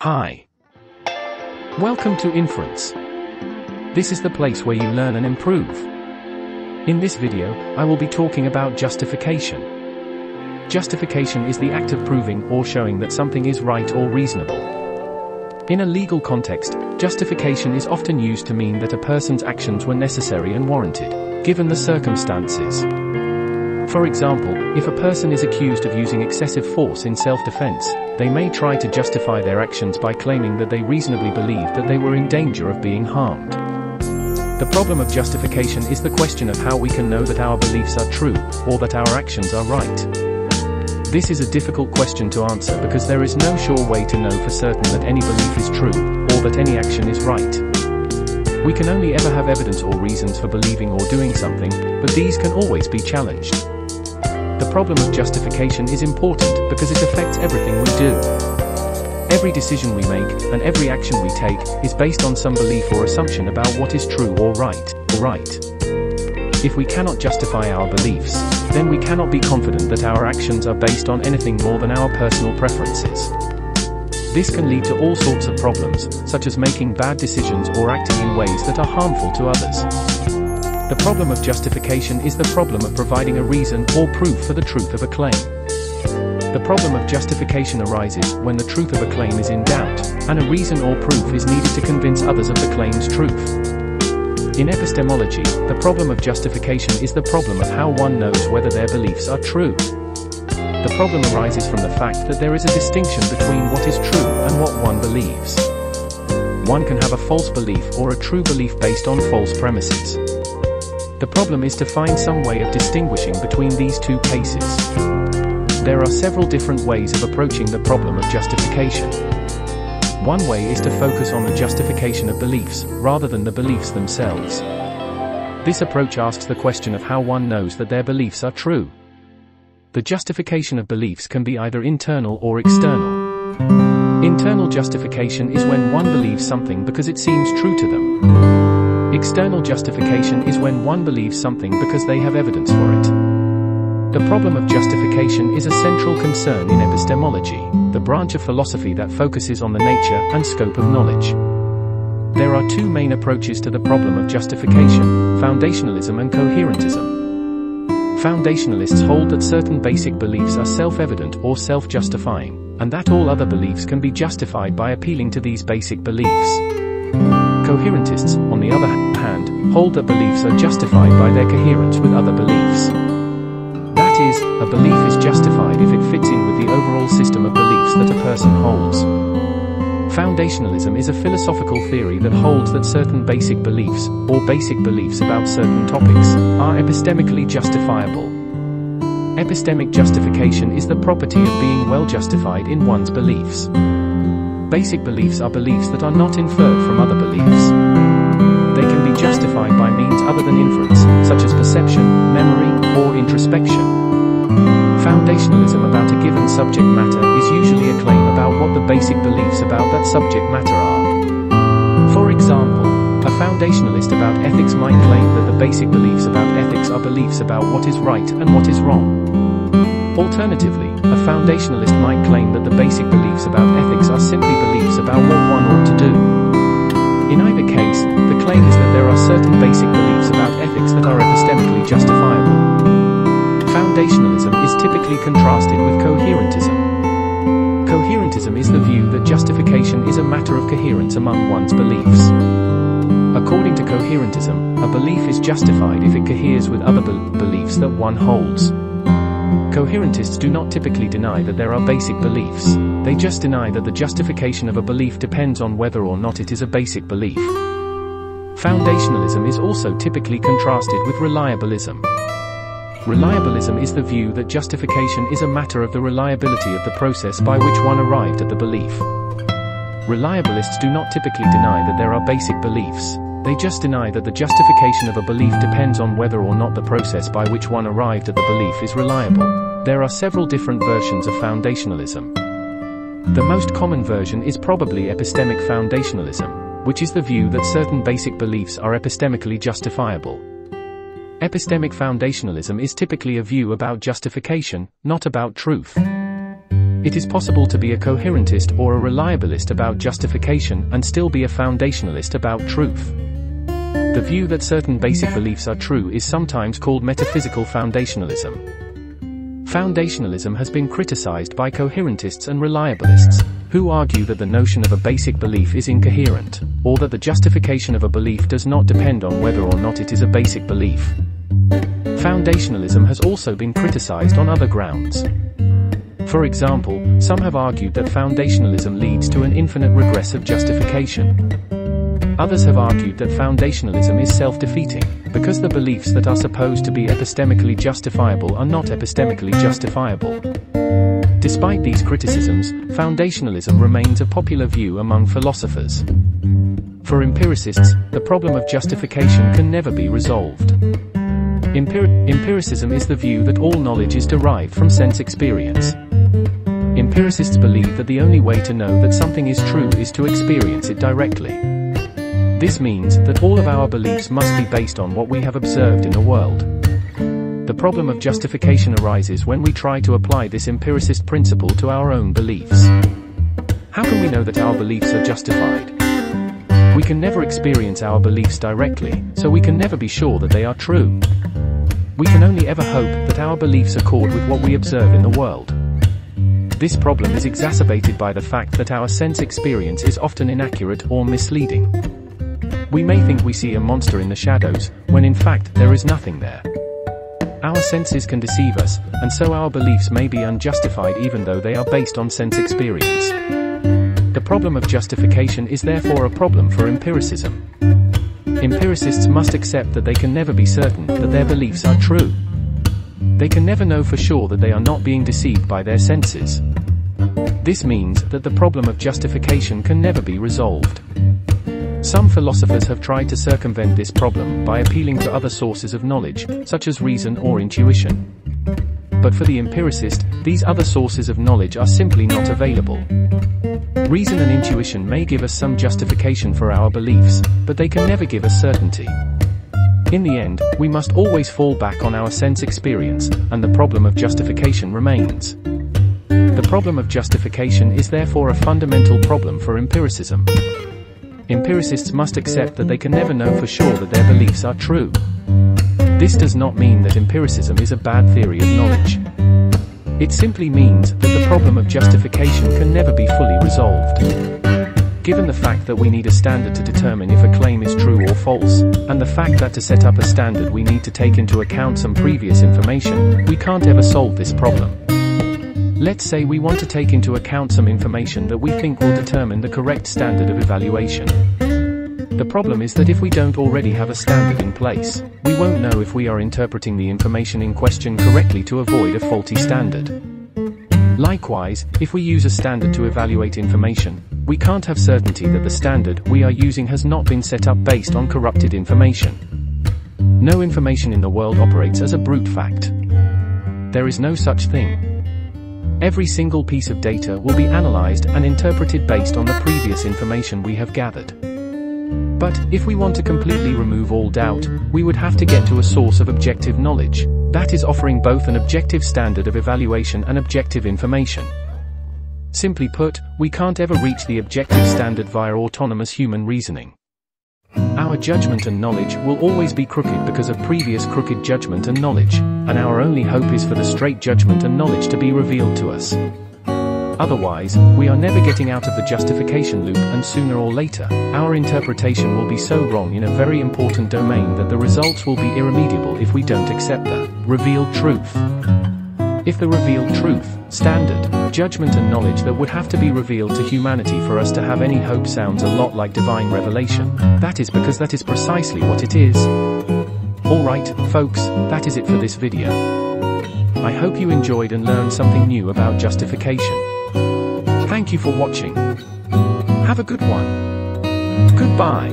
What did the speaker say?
Hi. Welcome to Inference. This is the place where you learn and improve. In this video, I will be talking about justification. Justification is the act of proving or showing that something is right or reasonable. In a legal context, justification is often used to mean that a person's actions were necessary and warranted, given the circumstances. For example, if a person is accused of using excessive force in self-defense, they may try to justify their actions by claiming that they reasonably believed that they were in danger of being harmed. The problem of justification is the question of how we can know that our beliefs are true, or that our actions are right. This is a difficult question to answer because there is no sure way to know for certain that any belief is true, or that any action is right. We can only ever have evidence or reasons for believing or doing something, but these can always be challenged. The problem of justification is important because it affects everything we do. Every decision we make, and every action we take, is based on some belief or assumption about what is true or right. If we cannot justify our beliefs, then we cannot be confident that our actions are based on anything more than our personal preferences. This can lead to all sorts of problems, such as making bad decisions or acting in ways that are harmful to others. The problem of justification is the problem of providing a reason or proof for the truth of a claim. The problem of justification arises when the truth of a claim is in doubt, and a reason or proof is needed to convince others of the claim's truth. In epistemology, the problem of justification is the problem of how one knows whether their beliefs are true. The problem arises from the fact that there is a distinction between what is true and what one believes. One can have a false belief or a true belief based on false premises. The problem is to find some way of distinguishing between these two cases. There are several different ways of approaching the problem of justification. One way is to focus on the justification of beliefs, rather than the beliefs themselves. This approach asks the question of how one knows that their beliefs are true. The justification of beliefs can be either internal or external. Internal justification is when one believes something because it seems true to them. External justification is when one believes something because they have evidence for it. The problem of justification is a central concern in epistemology, the branch of philosophy that focuses on the nature and scope of knowledge. There are two main approaches to the problem of justification: foundationalism and coherentism. Foundationalists hold that certain basic beliefs are self-evident or self-justifying, and that all other beliefs can be justified by appealing to these basic beliefs. Coherentists, on the other hand, hold that beliefs are justified by their coherence with other beliefs. That is, a belief is justified if it fits in with the overall system of beliefs that a person holds. Foundationalism is a philosophical theory that holds that certain basic beliefs, or basic beliefs about certain topics, are epistemically justifiable. Epistemic justification is the property of being well justified in one's beliefs. Basic beliefs are beliefs that are not inferred from other beliefs. They can be justified by means other than inference, such as perception, memory, or introspection. Foundationalism about a given subject matter is usually a claim about what the basic beliefs about that subject matter are. For example, a foundationalist about ethics might claim that the basic beliefs about ethics are beliefs about what is right and what is wrong. Alternatively, a foundationalist might claim that the basic beliefs about ethics are simply beliefs about what one ought to do. In either case, the claim is that there are certain basic beliefs about ethics that are epistemically justifiable. Foundationalism is typically contrasted with coherentism. Coherentism is the view that justification is a matter of coherence among one's beliefs. According to coherentism, a belief is justified if it coheres with other beliefs that one holds. Coherentists do not typically deny that there are basic beliefs, they just deny that the justification of a belief depends on whether or not it is a basic belief. Foundationalism is also typically contrasted with reliabilism. Reliabilism is the view that justification is a matter of the reliability of the process by which one arrived at the belief. Reliabilists do not typically deny that there are basic beliefs, they just deny that the justification of a belief depends on whether or not the process by which one arrived at the belief is reliable. There are several different versions of foundationalism. The most common version is probably epistemic foundationalism, which is the view that certain basic beliefs are epistemically justifiable. Epistemic foundationalism is typically a view about justification, not about truth. It is possible to be a coherentist or a reliabilist about justification and still be a foundationalist about truth. The view that certain basic beliefs are true is sometimes called metaphysical foundationalism. Foundationalism has been criticized by coherentists and reliabilists, who argue that the notion of a basic belief is incoherent, or that the justification of a belief does not depend on whether or not it is a basic belief. Foundationalism has also been criticized on other grounds. For example, some have argued that foundationalism leads to an infinite regress of justification. Others have argued that foundationalism is self-defeating, because the beliefs that are supposed to be epistemically justifiable are not epistemically justifiable. Despite these criticisms, foundationalism remains a popular view among philosophers. For empiricists, the problem of justification can never be resolved. Empiricism is the view that all knowledge is derived from sense experience. Empiricists believe that the only way to know that something is true is to experience it directly. This means that all of our beliefs must be based on what we have observed in the world. The problem of justification arises when we try to apply this empiricist principle to our own beliefs. How can we know that our beliefs are justified? We can never experience our beliefs directly, so we can never be sure that they are true. We can only ever hope that our beliefs accord with what we observe in the world. This problem is exacerbated by the fact that our sense experience is often inaccurate or misleading. We may think we see a monster in the shadows, when in fact there is nothing there. Our senses can deceive us, and so our beliefs may be unjustified even though they are based on sense experience. The problem of justification is therefore a problem for empiricism. Empiricists must accept that they can never be certain that their beliefs are true. They can never know for sure that they are not being deceived by their senses. This means that the problem of justification can never be resolved. Some philosophers have tried to circumvent this problem by appealing to other sources of knowledge, such as reason or intuition. But for the empiricist, these other sources of knowledge are simply not available. Reason and intuition may give us some justification for our beliefs, but they can never give us certainty. In the end, we must always fall back on our sense experience, and the problem of justification remains. The problem of justification is therefore a fundamental problem for empiricism. Empiricists must accept that they can never know for sure that their beliefs are true. This does not mean that empiricism is a bad theory of knowledge. It simply means that the problem of justification can never be fully resolved. Given the fact that we need a standard to determine if a claim is true or false, and the fact that to set up a standard we need to take into account some previous information, we can't ever solve this problem. Let's say we want to take into account some information that we think will determine the correct standard of evaluation. The problem is that if we don't already have a standard in place, we won't know if we are interpreting the information in question correctly to avoid a faulty standard. Likewise, if we use a standard to evaluate information, we can't have certainty that the standard we are using has not been set up based on corrupted information. No information in the world operates as a brute fact. There is no such thing. Every single piece of data will be analyzed and interpreted based on the previous information we have gathered. But, if we want to completely remove all doubt, we would have to get to a source of objective knowledge, that is offering both an objective standard of evaluation and objective information. Simply put, we can't ever reach the objective standard via autonomous human reasoning. Our judgment and knowledge will always be crooked because of previous crooked judgment and knowledge, and our only hope is for the straight judgment and knowledge to be revealed to us. Otherwise, we are never getting out of the justification loop, and sooner or later, our interpretation will be so wrong in a very important domain that the results will be irremediable if we don't accept the revealed truth. If the revealed truth, standard, judgment and knowledge that would have to be revealed to humanity for us to have any hope sounds a lot like divine revelation, that is because that is precisely what it is. Alright, folks, that is it for this video. I hope you enjoyed and learned something new about justification. Thank you for watching. Have a good one. Goodbye.